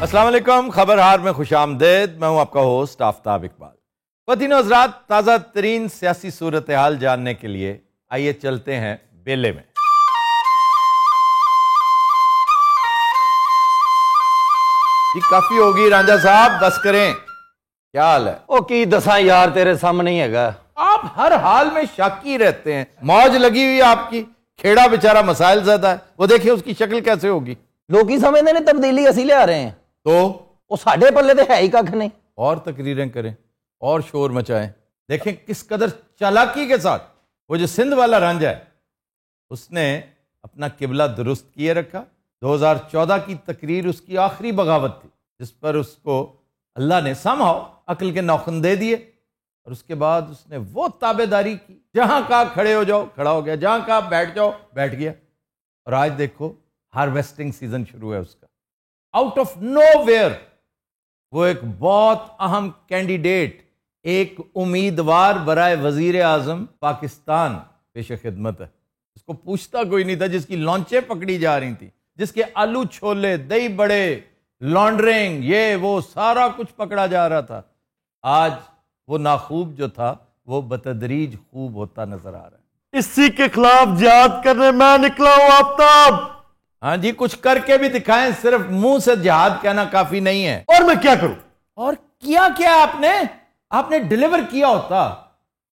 अस्सलाम वालेकुम, खबरहार में खुशामदेद। मैं हूं आपका होस्ट आफ्ताब इकबाल। ख़वातीन हज़रात, ताज़ा तरीन सियासी सूरत हाल जानने के लिए आइए चलते हैं बेले में। जी काफी होगी रांझा साहब, बस करें। क्या हाल है? ओ की दसा यार, तेरे सामने ही हैगा। आप हर हाल में शाकी रहते हैं। मौज लगी हुई आपकी। खेड़ा बेचारा मसाइल ज्यादा है, वो देखिए उसकी शक्ल कैसे होगी। लोग ही समझते ने तब्दीली असी ले आ रहे हैं, तो वो साढ़े पल्ले तो है ही कख नहीं। और तकरीरें करें और शोर मचाएं। देखें किस कदर चालाकी के साथ वो जो सिंध वाला रांझा है उसने अपना किबला दुरुस्त किए रखा। 2014 की तकरीर उसकी आखिरी बगावत थी जिस पर उसको अल्लाह ने समहाउ अक्ल के नौखुन दे दिए, और उसके बाद उसने वो ताबेदारी की, जहां कहा खड़े हो जाओ खड़ा हो गया, जहां कहा बैठ जाओ बैठ गया। और आज देखो हार्वेस्टिंग सीजन शुरू है उसका। आउट ऑफ नोवेयर वो एक बहुत अहम कैंडिडेट, एक उम्मीदवार बराए वजीर आजम पाकिस्तान पेश खिदमत है। उसको पूछता कोई नहीं था, जिसकी लॉन्चें पकड़ी जा रही थी, जिसके आलू छोले दही बड़े लॉन्ड्रिंग ये वो सारा कुछ पकड़ा जा रहा था। आज वो नाखूब जो था वो बतदरीज खूब होता नजर आ रहा है। इसी के खिलाफ जिहाद करने मैं निकला हूं आफ्ताब। हाँ जी, कुछ करके भी दिखाएं, सिर्फ मुंह से जिहाद कहना काफी नहीं है। और मैं क्या करूं? और किया क्या आपने डिलीवर किया होता,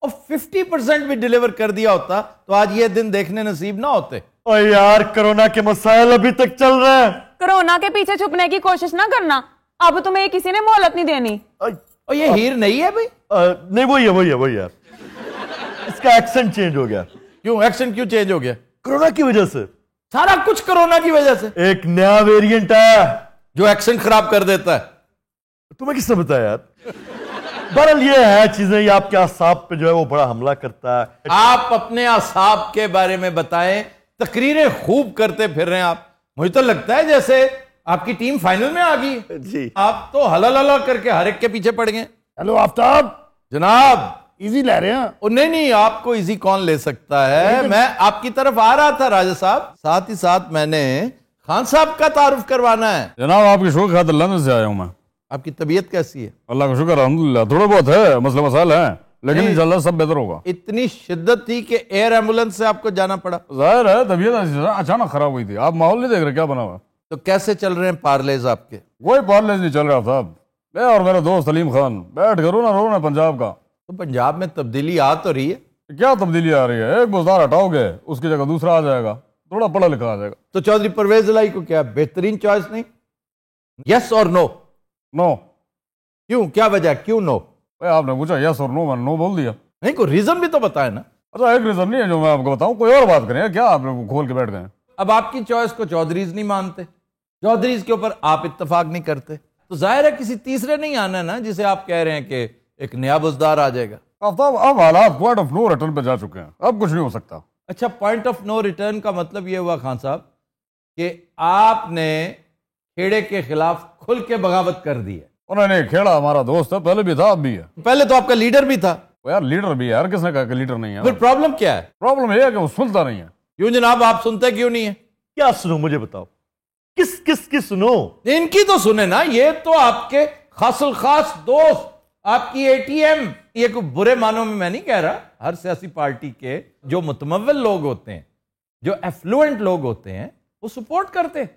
और 50% भी डिलीवर कर दिया होता तो आज ये दिन देखने नसीब ना होते। ओ यार, कोरोना के मसाइल अभी तक चल रहे हैं। कोरोना के पीछे छुपने की कोशिश ना करना, अब तुम्हें किसी ने मोहलत नहीं देनी। और ये हीर नहीं है भाई? नहीं, वही है। इसका एक्सेंट चेंज हो गया। क्यों एक्सेंट क्यों चेंज हो गया? कोरोना की वजह से। सारा कुछ कोरोना की वजह से। एक नया वेरिएंट है जो एक्सेंट खराब कर देता है। तुम्हें किसने बताया यार? बहरहाल ये है चीजें, ये आपके आसाब पे जो है वो बड़ा हमला करता है। आप अपने आसाब के बारे में बताएं। तकरीरें खूब करते फिर रहे हैं आप। मुझे तो लगता है जैसे आपकी टीम फाइनल में आ गई जी। आप तो हला करके हर एक के पीछे पड़ गए। हेलो आफ्ताब जनाब, इजी ले रहे हैं? ओ नहीं, आपको इजी कौन ले सकता है। मैं आपकी तरफ आ रहा था राजा साहब, साथ ही साथ मैंने खान साहब का तारुफ करवाना है। जनाब आपकी शुक्र खातिर लंदन से आया हूँ मैं। आपकी तबीयत कैसी है? अल्लाह का शुक्र अल्हम्दुलिल्लाह। थोड़े बहुत है मसले मसाइल हैं, लेकिन इंशाल्लाह सब बेहतर होगा। इतनी शिद्दत थी कि एयर एम्बुलेंस से आपको जाना पड़ा। जाहिर है तबीयत अचानक खराब हुई थी। आप माहौल नहीं देख रहे क्या बना हुआ? तो कैसे चल रहे हैं पार्लेज आपके? कोई पार्लेज नहीं चल रहा साहब। मैं और मेरा दोस्त सलीम खान बैठ कर रोना पंजाब का। तो पंजाब में तब्दीली आ तो रही है। क्या तब्दीली आ रही है? एक बुजदार हटाओगे उसकी जगह दूसरा आ जाएगा, थोड़ा पढ़ा लिखा आ जाएगा। तो चौधरी परवेज इलाही को क्या बेहतरीन चॉइस नहीं? यस और नो? नो। क्यों, क्या वजह, क्यों नो? आपने पूछा यस और नो, मैंने नो बोल दिया। नहीं, कोई रीजन भी तो बताए ना। अच्छा एक रीजन नहीं है जो मैं आपको बताऊं, कोई और बात करें क्या? आप खोल के बैठ गए। अब आपकी चॉइस को चौधरीज नहीं मानते, चौधरीज के ऊपर आप इत्तेफाक नहीं करते, तो जाहिर है किसी तीसरे नहीं आना ना, जिसे आप कह रहे हैं कि एक नया बुजदार आ जाएगा। अब हालात पॉइंट ऑफ नो रिटर्न पे जा चुके हैं, अब कुछ नहीं हो सकता। अच्छा, पॉइंट ऑफ नो रिटर्न का मतलब यह हुआ खान साहब कि आपने खेड़े के खिलाफ खुल के बगावत कर दी है। नहीं, खेड़ा हमारा दोस्त है, पहले भी था अब भी है। पहले तो आपका लीडर भी था। यार लीडर भी है यार, किसने कहा कि लीडर नहीं है? फिर प्रॉब्लम क्या है? प्रॉब्लम यह है कि वो सुनता नहीं है। क्यों जनाब, आप सुनते क्यों नहीं है? क्या सुनो मुझे बताओ, किस सुनो? इनकी तो सुने ना, ये तो आपके खासुल खास दोस्त, आपकी एटीएम। ये कोई बुरे मानों में मैं नहीं कह रहा, हर सियासी पार्टी के जो मुतमव्विल लोग होते हैं, जो एफ्लुएंट लोग होते हैं, वो सपोर्ट करते हैं।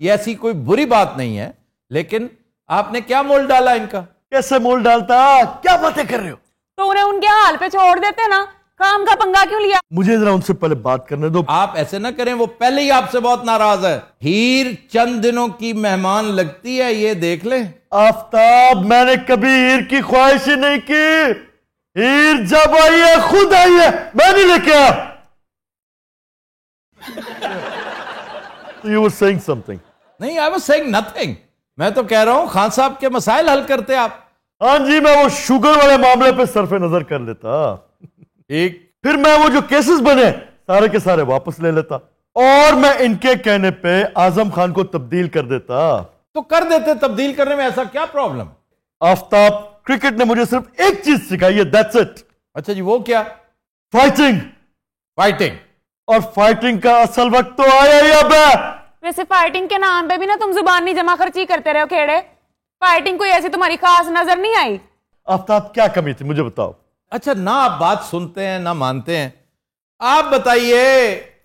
ये ऐसी कोई बुरी बात नहीं है, लेकिन आपने क्या मोल डाला इनका? कैसे मोल डालता? क्या बातें कर रहे हो? तो उन्हें उनके हाल पे छोड़ देते ना, काम का पंगा क्यों लिया? मुझे जरा उनसे पहले बात करने दो। आप ऐसे ना करें, वो पहले ही आपसे बहुत नाराज है। हीर चंद दिनों की मेहमान लगती है, ये देख ले। आफ्ताब, मैंने कभी हीर की ख्वाहिश ही नहीं की। हीर जब आई है खुद आई है, मैं नहीं लेके आया। You were saying something? नहीं, आई वाज सेइंग नथिंग। मैं तो कह रहा हूं खान साहब के मसाइल हल करते आप। हाँ जी, मैं वो शुगर वाले मामले पे सरफे नजर कर लेता। एक फिर मैं वो जो केसेस बने सारे के सारे वापस ले लेता, और मैं इनके कहने पे आजम खान को तब्दील कर देता। तो कर देते, तब्दील करने में ऐसा क्या प्रॉब्लम? आफ्ताब, क्रिकेट ने मुझे सिर्फ एक चीज सिखाई है, दैट्स इट। अच्छा जी, वो क्या? फाइटिंग। फाइटिंग। और फाइटिंग का असल वक्त तो आया ही अब है। वैसे फाइटिंग के नाम पे भी ना तुम जुबान नहीं जमा खर्ची करते रहे हो खेड़े। फाइटिंग कोई ऐसी तुम्हारी खास नजर नहीं आई। आफ्ताब क्या कमी थी मुझे बताओ। अच्छा, ना आप बात सुनते हैं ना मानते हैं। आप बताइए,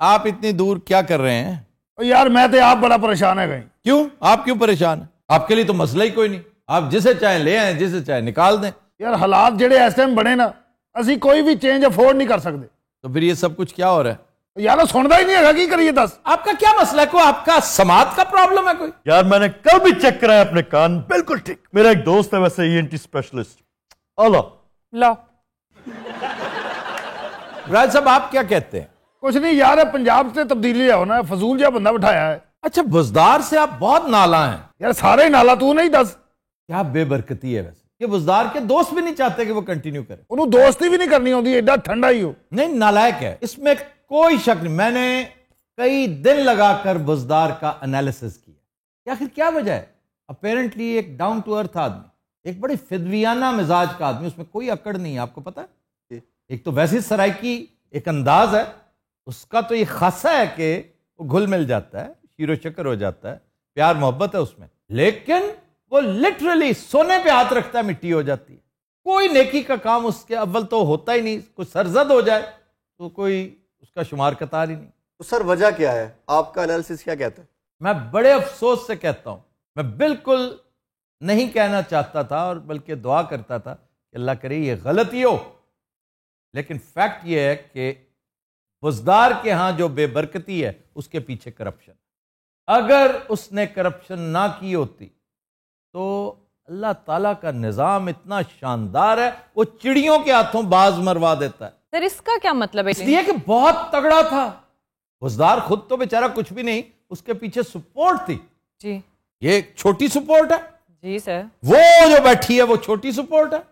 आप इतनी दूर क्या कर रहे हैं? यार मैं तो आप बड़ा परेशान है कहीं। क्यों? आप क्यों परेशान हैं? आपके लिए तो मसला ही कोई नहीं। आप जिसे चाहे ले आए, जिसे चाहे निकाल दें। यार हालात जेड़े इस टाइम बने ना, असी कोई भी चेंज अफोर्ड नहीं कर सकते। तो फिर ये सब कुछ क्या हो रहा है? यार सुनता ही नहीं है, की करिए दस। आपका क्या मसला है? कोई आपका समाज का प्रॉब्लम है कोई? यार मैंने कल भी चेक कराया अपने कान, बिल्कुल ठीक। मेरा एक दोस्त है वैसे ईएनटी स्पेशलिस्ट। अलो लो राज साहब, आप क्या कहते हैं? कुछ नहीं यार, पंजाब से तब्दीली आओ ना, फजूल जहा बंदा बिठाया है। अच्छा, बुजदार से आप बहुत नाला हैं। यार सारे नाला तू नहीं दस। क्या बेबरकती है वैसे कि बुजदार के दोस्त भी नहीं चाहते कि वो कंटिन्यू करे। उन्होंने दोस्ती भी नहीं करनी होती, एडा ठंडा ही हो। नहीं, नालायक है, इसमें कोई शक नहीं। मैंने कई दिन लगाकर बुजदार का एनालिसिस किया। आखिर क्या वजह है? अपेरेंटली एक डाउन टू अर्थ आदमी, एक बड़ी फिदवियाना मिजाज का आदमी, उसमें कोई अकड़ नहीं है। आपको पता है, एक तो वैसी सराइकी एक अंदाज है उसका, तो ये खासा है कि वो घुल मिल जाता है, शीरो शक्कर हो जाता है, प्यार मोहब्बत है उसमें, लेकिन वो लिटरली सोने पे हाथ रखता है, मिट्टी हो जाती है। कोई नेकी का काम उसके अव्वल तो होता ही नहीं। कोई सरजद हो जाए तो कोई उसका शुमार कतार ही नहीं। तो सर वजह क्या है? आपका एनालिसिस क्या कहता है? मैं बड़े अफसोस से कहता हूं, मैं बिल्कुल नहीं कहना चाहता था और बल्कि दुआ करता था कि अल्लाह करे ये गलती हो, लेकिन फैक्ट ये है कि बुजदार के यहां जो बेबरकती है उसके पीछे करप्शन। अगर उसने करप्शन ना की होती तो अल्लाह ताला का निजाम इतना शानदार है, वो चिड़ियों के हाथों बाज मरवा देता है। सर इसका क्या मतलब है? इसलिए कि बहुत तगड़ा था बुजदार, खुद तो बेचारा कुछ भी नहीं, उसके पीछे सपोर्ट थी। जी ये एक छोटी सपोर्ट है। जी सर। वो जो बैठी है वो छोटी सपोर्ट है,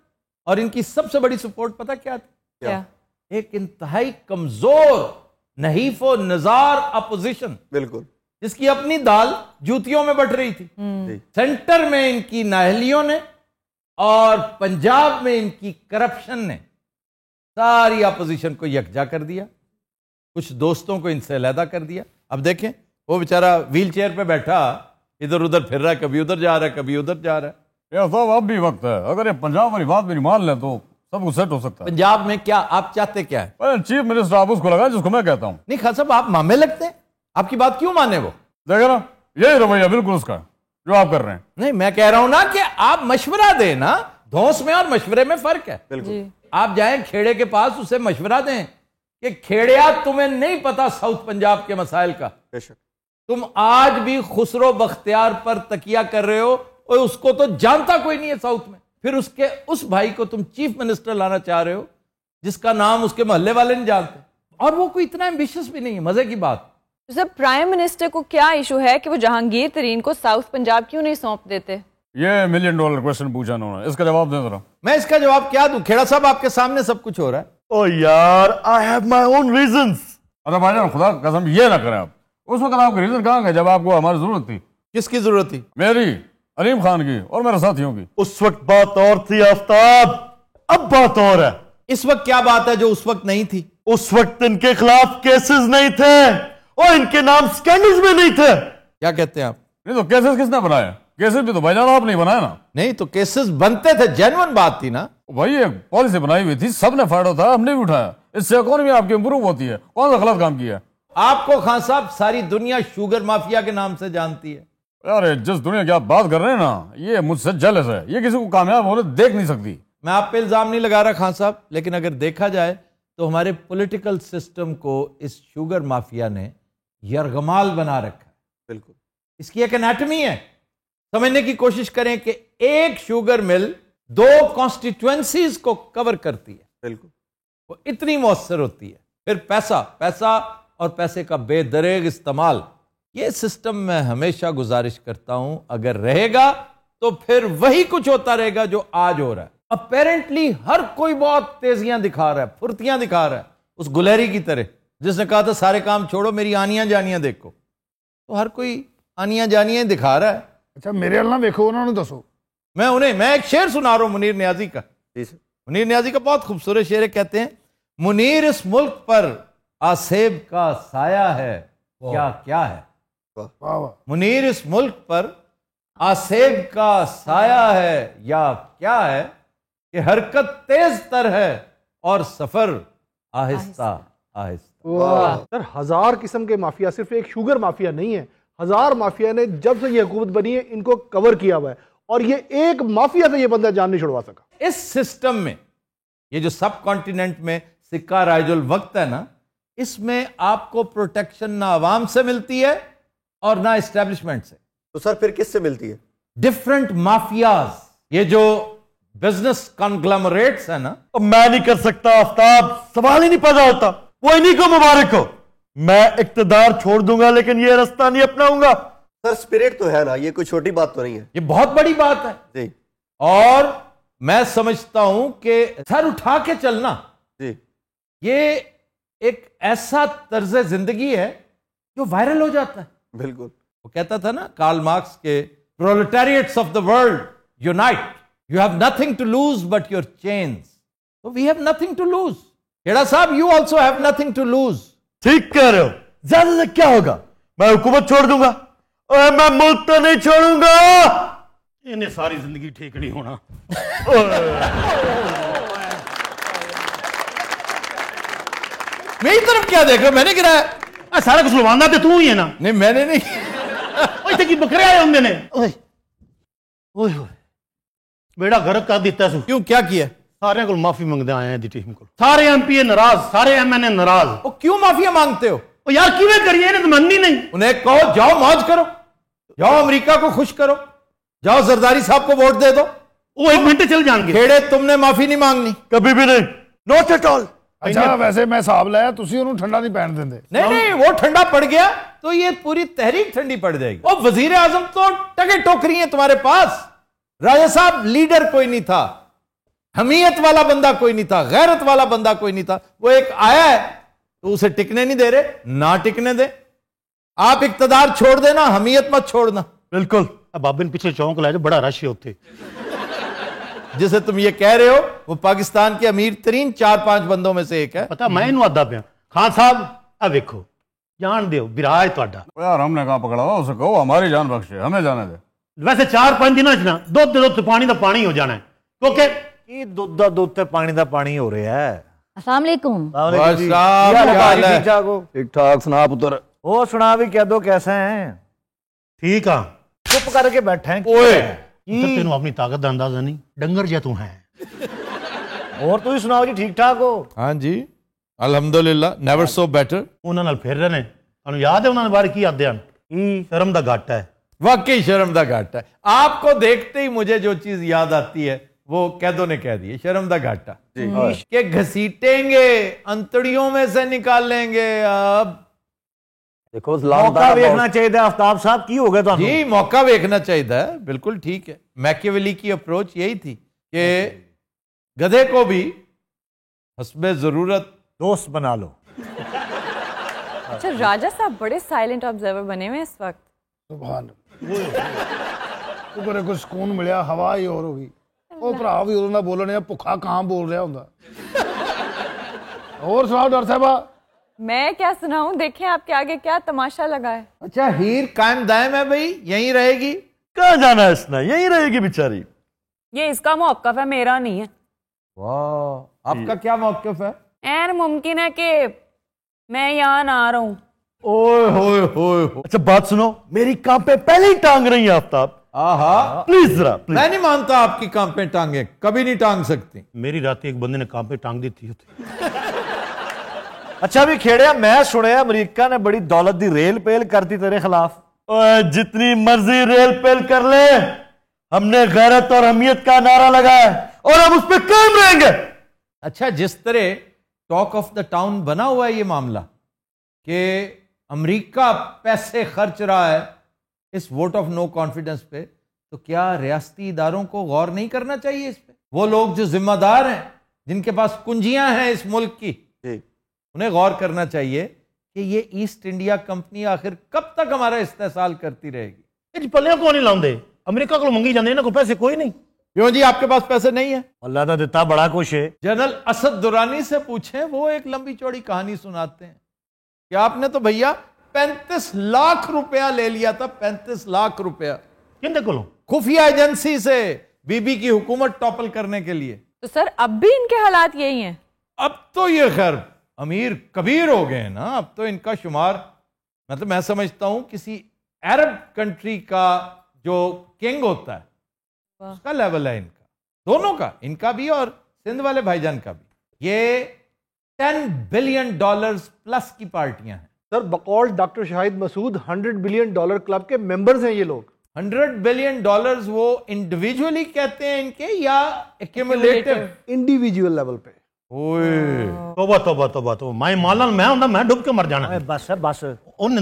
और इनकी सबसे बड़ी सपोर्ट पता क्या थी? क्या? एक इंतहाई कमजोर नहीफ और नजार अपोजिशन, बिल्कुल, जिसकी अपनी दाल जूतियों में बट रही थी। सेंटर में इनकी नाहलियों ने और पंजाब में इनकी करप्शन ने सारी अपोजिशन को यकजा कर दिया, कुछ दोस्तों को इनसे अलहदा कर दिया। अब देखें, वो बेचारा व्हील चेयर पे बैठा इधर उधर फिर रहा है, कभी उधर जा रहा है, कभी उधर जा रहा है। यार साहब, अब भी वक्त है। अगर ये पंजाब वाली बात मेरी मान लें तो सब कुछ सेट हो सकता है। पंजाब में क्या आप चाहते क्या है? अरे चीफ मिनिस्टर आप उसको लगा जिसको मैं कहता हूँ। नहीं खान साहब, आप मामे लगते हैं, आपकी बात क्यों माने वो? देखा ना, यही रवैया बिल्कुल उसका जो आप कर रहे हैं। नहीं, मैं कह रहा हूं ना कि आप मशवरा दें ना, धौंस में और मशवरे में फर्क है। बिल्कुल। आप जाएं खेड़े के पास, उसे मशवरा दें कि खेड़िया तुम्हें नहीं पता साउथ पंजाब के मसाइल का, बेशक। तुम आज भी खुसरो बख्तियार पर तकिया कर रहे हो और उसको तो जानता कोई नहीं है साउथ में। फिर उसके उस भाई को तुम चीफ मिनिस्टर लाना चाह रहे हो जिसका नाम उसके मोहल्ले वाले नहीं जानते, और वो कोई इतना एम्बिशियस भी नहीं है। मजे की बात। तो सर प्राइम मिनिस्टर को क्या इशू है कि वो जहांगीर तरीन को साउथ पंजाब क्यों नहीं सौंप देते? ये $1 मिलियन क्वेश्चन पूछा उन्होंने, इसका जवाब दे जरा। मैं इसका जवाब क्या दूं? खेड़ा साहब, आपके सामने सब कुछ हो रहा है। ओ यार, I have my own reasons. अरे भाईजान, खुदा कसम ये ना करें आप। उस वक्त आपके रीजन कहाँ गए जब आपको हमारी जरूरत थी? किसकी जरूरत थी? मेरी, अलीम खान की और मेरे साथियों की। उस वक्त बात और थी आफ्ताब, अब बात और है। इस वक्त क्या बात है जो उस वक्त नहीं थी? उस वक्त इनके खिलाफ केसेस नहीं थे और इनके नाम स्कैंडल्स में नहीं थे। क्या कहते हैं आप? नहीं तो केसेस किसने बनाया? केसेस भी तो भाईजान आप नहीं बनाया ना। नहीं तो केसेस बनते थे, जेन्युइन बात थी ना। भाई एक पॉलिसी बनाई हुई थी, सबने फायदा उठाया, हमने भी उठाया। इससे इकोनॉमी आपकी इंप्रूव होती है। कौन सा गलत काम किया है? आपको खान साहब सारी दुनिया शुगर माफिया के नाम से जानती है। यार जिस दुनिया की आप बात कर रहे हैं ना, ये मुझसे जेलस है। ये किसी को कामयाब होने देख नहीं सकती। मैं आप पे इल्जाम नहीं लगा रहा खान साहब, लेकिन अगर देखा जाए तो हमारे पॉलिटिकल सिस्टम को इस शुगर माफिया ने यरगमाल बना रखा है। बिल्कुल। इसकी एक एनाटमी है। समझने की कोशिश करें कि एक शुगर मिल 2 कॉन्स्टिट्यूएंसीज को कवर करती है। बिल्कुल। वो इतनी मौसर होती है। फिर पैसा और पैसे का बेदरेग इस्तेमाल। ये सिस्टम मैं हमेशा गुजारिश करता हूं, अगर रहेगा तो फिर वही कुछ होता रहेगा जो आज हो रहा है। अपेरेंटली हर कोई बहुत तेजियां दिखा रहा है, फुर्तियां दिखा रहा है, उस गुलहरी की तरह जिसने कहा था सारे काम छोड़ो, मेरी आनियां जानियां देखो। तो हर कोई आनियां जानियां दिखा रहा है। अच्छा मेरे अल ना देखो, उन्होंने दसो। मैं एक शेर सुना रहा हूं मुनीर नियाजी का। जी सर। मुनीर नियाजी का बहुत खूबसूरत शेर है। कहते हैं, मुनीर इस मुल्क पर आसेब का साया है, क्या क्या है। वाह वाह। मुनीर इस मुल्क पर आसेब का साया है या क्या है कि हरकत तेज तर है और सफर आहिस्ता आहिस्ता। सर 1000 किस्म के माफिया, सिर्फ एक शुगर माफिया नहीं है, 1000 माफिया ने जब से ये हुकूमत बनी है इनको कवर किया हुआ है, और ये एक माफिया से ये बंदा जान नहीं छुड़वा सका। इस सिस्टम में ये जो सब कॉन्टिनेंट में सिक्का राइजुल वक्त है ना, इसमें आपको प्रोटेक्शन ना अवाम से मिलती है और ना एस्टेब्लिशमेंट से। तो सर फिर किससे मिलती है? डिफरेंट माफियाज, ये जो बिजनेस कॉन्ग्लोमरेट्स है ना। अब मैं नहीं कर सकता आफ्ताब, सवाल ही नहीं पैदा होता। वो इन्हीं को मुबारक हो। मैं इक्तदार छोड़ दूंगा लेकिन ये रास्ता नहीं अपनाऊंगा। सर स्पिरिट तो है ना, ये कोई छोटी बात तो नहीं है। ये बहुत बड़ी बात है जी और मैं समझता हूं कि सर उठा के चलना, जी, ये एक ऐसा तर्ज जिंदगी है जो वायरल हो जाता है। बिल्कुल। वो कहता था ना कार्ल मार्क्स के, proletariats of the world unite, you have nothing to lose but your chains. तो we have nothing to lose. Khera साहब, you also have nothing to lose. ठीक कह रहे हो। ज्यादा से क्या होगा, मैं हुकूमत छोड़ दूंगा और मैं मुल्क तो नहीं छोड़ूंगा। इन्हें सारी जिंदगी ठीक नहीं होना। मेरी तरफ क्या देख रहे हो, मैंने गिराया? सारा कुछ लवाना तो तू ही है ना। नहीं मैंने नहीं। इतने की बकरे आए होंगे ने। ओए ओए बेड़ा गर्क कर दिता सू। क्यों, क्या किया? सारे को माफी मंगते आए हैं दी टीम को। सारे एमपी नाराज, सारे एमएनए नाराज। वो क्यों माफिया मांगते हो? ओ यार किवें करिए, इन्हें तो मननी नहीं। उन्हें कहो जाओ मौज करो, जाओ अमेरिका को खुश करो, जाओ जरदारी साहब को वोट दे दो। वो 1 मिनट चल जाएंगे। खेड़े तुमने माफी नहीं मांगनी कभी भी नहीं, नॉट एट ऑल। अच्छा वैसे मैं हिसाब लाया, तुसी उन्होंने ठंडा नहीं पैन देंगे। नहीं, वो ठंडा पड़ गया तो ये पूरी तहरीक ठंडी पड़ जाएगी। और वजीर आजम तो टके टोकरी है तुम्हारे पास। राजा साहब लीडर कोई नहीं था, हमीयत वाला बंदा कोई नहीं था, गैरत वाला बंदा कोई नहीं था। वो एक आया है तो उसे टिकने नहीं दे रहे, ना टिकने दे। आप इक्तदार छोड़ देना, हमीयत मत छोड़ना। बिल्कुल। अब बाबे ने पिछले चौंक लाए जो बड़ा रश है उत्थे। जिसे तुम ये कह रहे हो वो पाकिस्तान के अमीर तरीन 4-5 बंदों में से एक है। पता मैं इन्हू आदा पिया। खान साहब आ देखो, जान दो विराज ਤੁਹਾਡਾ। यार हमने कहा पकड़ा हुआ, उसे कहो हमारी जान बख्शे, हमें जाने दे। वैसे 4-5 दिनों च ना दुੱਧ ਦੇ ਦੁੱਧ ਪਾਣੀ ਦਾ ਪਾਣੀ ਹੋ ਜਾਣਾ ਹੈ, क्योंकि ये दुध दा दुध ते पानी दा पानी हो रहा है। अस्सलाम वालेकुम। ठीक ठाक सुना पुत्र। वो सुना भी कह दो कैसे हैं। ठीक आ। चुप करके बैठे हैं। तो तेनू अपनी ताकत का अंदाजा नहीं, डंगर जे तू है। और तुम सुनाओ जी, ठीक ठाक हो? हाँ जी अल्हम्दुलिल्लाह, नेवर सो बेटर। ਉਹਨਾਂ ਨਾਲ ਫਿਰ ਰਹੇ ਨੇ, ਤੁਹਾਨੂੰ ਯਾਦ ਹੈ ਉਹਨਾਂ ਦੇ ਬਾਰੇ ਕੀ ਆਦੇ ਹਨ? शर्म ਦਾ घाटा है। वाकई शर्म का घाटा है। आपको देखते ही मुझे जो चीज याद आती है वो कैदों ने कह दी, शर्म का घाटा के घसीटेंगे, अंतड़ियों में से निकालेंगे। अब देखो मौका देखना चाहिए आफ्ताब साहब, की हो गया तो जी मौका देखना चाहिए, बिल्कुल ठीक है। मैकियावेली की अप्रोच यही थी कि गधे को भी हस्बे जरूरत दोस्त बना लो। अच्छा राजा साहब बड़े साइलेंट ऑब्जर्वर बने हुए इस वक्त। सुभान ऊपर कुछ सुकून मिलिया, हवा ही और होगी। ਉਹ ਭਰਾ ਵੀ ਉਦੋਂ ਦਾ ਬੋਲਣ ਆ, ਭੁੱਖਾ ਕਾਂ ਬੋਲ ਰਿਹਾ ਹੁੰਦਾ। और सुनाओ डॉक्टर साहबा। मैं क्या सुनाऊं, देखें आपके आगे क्या तमाशा लगा है। अच्छा हीर कायम दायम है भाई, यहीं रहेगी? कहाँ जाना है इसने, यहीं रहेगी बेचारी। ये इसका मौकफ है, मेरा नहीं है। वाह, आपका क्या मौकफ है? ऐन मुमकिन है कि मैं यहाँ ना आ रहा हूँ। ओए होए होए हो। अच्छा बात सुनो, मेरी कांपे पहले ही टांग रही है आफ्ताब। आहा, प्लीज जरा प्लीज। मैं नहीं मानता आपकी कांपे टांगे, कभी नहीं टांग सकती। मेरी रात एक बंदे ने कांपे टांग दी थी। अच्छा भी खेड़िया, मैं सुनया अमेरिका ने बड़ी दौलत दी रेल पेल कर दी तेरे खिलाफ। जितनी मर्जी रेल पेल कर ले, हमने गैरत और हमीयत का नारा लगाया और हम उस पर कायम रहेंगे। अच्छा जिस तरह टॉक ऑफ द टाउन बना हुआ है ये मामला कि अमेरिका पैसे खर्च रहा है इस वोट ऑफ नो कॉन्फिडेंस पे, तो क्या रियासती इदारों को गौर नहीं करना चाहिए इस पे? वो लोग जो जिम्मेदार हैं, जिनके पास कुंजियां हैं इस मुल्क की, उन्हें गौर करना चाहिए कि ये ईस्ट इंडिया कंपनी आखिर कब तक हमारा इस्तेसाल करती रहेगी। पल्ले को नहीं लाते, अमेरिका को मंगी जाते, इन्होंने को पैसे कोई नहीं। क्यों जी, आपके पास पैसे नहीं है? अल्लाह ने दिता बड़ा कुछ है। जनरल असद दुरानी से पूछें, वो एक लंबी चौड़ी कहानी सुनाते हैं कि आपने तो भैया 35 लाख रुपया ले लिया था, 35 लाख रुपया किंदे कोलों? खुफिया एजेंसी से बीबी की हुकूमत टॉपल करने के लिए। तो सर अब भी इनके हालात यही हैं? अब तो ये खैर अमीर कबीर हो गए ना, अब तो इनका शुमार, मतलब मैं समझता हूं किसी अरब कंट्री का जो किंग होता है उसका लेवल है इनका, दोनों का, इनका भी और सिंध वाले भाईजान का भी। ये $10 बिलियन प्लस की पार्टियां हैं सर। बकौल doctor Shahid Masood $100 billion club के मेंबर्स हैं ये लोग। $100 बिलियन वो इंडिविजुअली कहते हैं इनके या एक्यूमुलेटिव? इंडिविजुअल लेवल पे। ओए तौबा तौबा तौबा तो मैं मालन मैं हुंदा मैं डुब के मर जाना। बस है बस, ਉਹਨੇ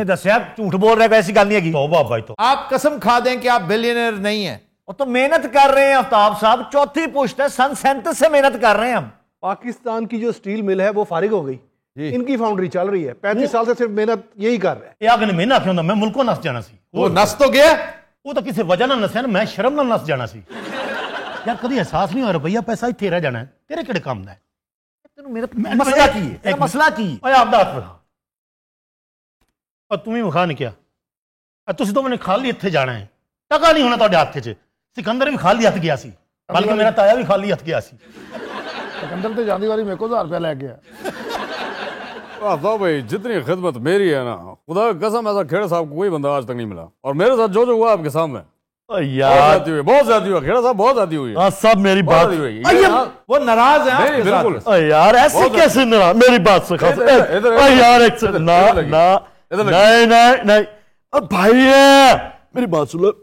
दसिया झूठ बोल रहा है, ऐसी गल नहीं है। तौबा भाई तो आप कसम खा दें कि आप बिलियनर नहीं हैं। वो तो मेहनत कर रहे हैं आफ्ताब साहब, चौथी पुश्त है, सन 37 से मेहनत कर रहे हैं हम। पाकिस्तान की जो स्टील मिल है वो फारिग हो गई, इनकी फाउंड्री चल रही है। 35 साल से सिर्फ मेहनत यही कर रहे हैं। ਇਹ ਆਗਨ ਮਹੀਨਾ ਆਖਿਆ ਹੁੰਦਾ ਮੈਂ ਮੁਲਕੋਂ ਨਸ ਜਾਣਾ ਸੀ। वो नस तो गया, ਉਹ ਤਾਂ ਕਿਸੇ ਵਜ੍ਹਾ ਨਾਲ ਨਸਿਆ ਨਾ, ਮੈਂ ਸ਼ਰਮ ਨਾਲ ਨਸ ਜਾਣਾ ਸੀ। ਯਾਰ ਕਦੀ ਅਹਿਸਾਸ ਨਹੀਂ ਹੋਇਆ ਰੁਪਈਆ ਪੈਸਾ ਇੱਥੇ ਰਹਿ ਜਾਣਾ, ਤੇਰੇ ਕਿਹੜੇ ਕੰਮ ਦਾ? तेनू मेरा मसला की है? तेरा मसला की है? ਓਏ ਆਪਦਾ ਹੱਥ ਵਿਖਾ। ਔਰ ਤੂੰ ਵੀ ਵਿਖਾ ਨਹੀਂ ਕਿਹਾ। ਤੁਸੀਂ ਦੋਵੇਂ ਨੇ ਖਾਲੀ ਇੱਥੇ ਜਾਣਾ ਹੈ, ਟਕਾ ਨਹੀਂ ਹੋਣਾ ਤੁਹਾਡੇ ਹੱਥ 'ਚ। सिकंदर भी खाली हथ गया सी, बल्कि मेरा ताया भी खाली हथ गया सी। सिकंदर तो जाने वाली मेरे को 1000 रुपया ले गया। भाई जितनी खिदमत मेरी है ना, खुदा की कसम ऐसा खेड़ा साहब को कोई बंदा आज तक नहीं मिला, और मेरे साथ जो हुआ आपके सामने यार बहुत ज्यादा हुआ। खेड़ा साहब बहुत ज्यादा हुई। सब मेरी बात हुई, वो नाराज है आपके साथ। बिल्कुल यार ऐसे कैसे नाराज? मेरी बात से यार एक ना ना नहीं नहीं नहीं, अब भाई मेरी बात सुन लो।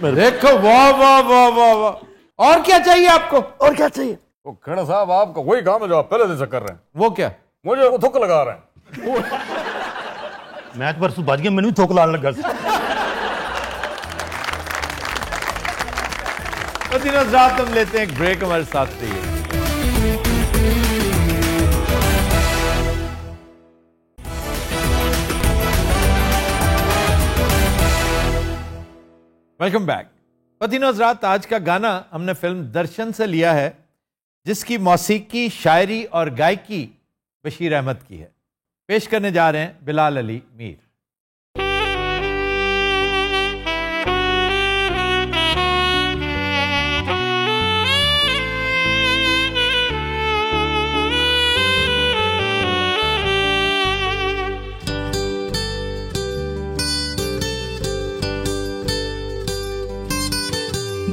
देखो वाह वाह वाह वाह वाह, और क्या चाहिए आपको? और क्या चाहिए? वो खेड़ा साहब आपका वही काम है जो आप पहले दिन से कर रहे हैं। वो क्या? मुझे वो थुक लगा रहे हैं। मैच परसों बज गया, मैंने भी थोक लाने लगा सी। तो दिनों रात हम लेते हैं एक ब्रेक, हमारे साथ रहिए। Welcome back. पतिनो हज़रात, आज का गाना हमने फिल्म दर्शन से लिया है, जिसकी मौसीकी, शायरी और गायकी बशीर अहमद की है। पेश करने जा रहे हैं बिलाल अली मीर।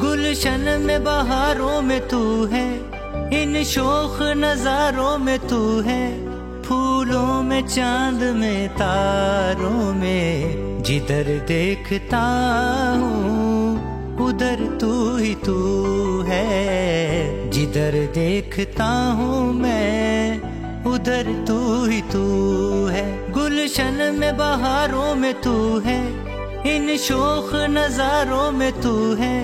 गुलशन में बहारों में तू है, इन शोख नजारों में तू है, फूलों में चांद में तारों में, जिधर देखता हूँ उधर तू ही तू है, जिधर देखता हूँ मैं उधर तू ही तू है। गुलशन में बहारों में तू है, इन शोख नजारों में तू है,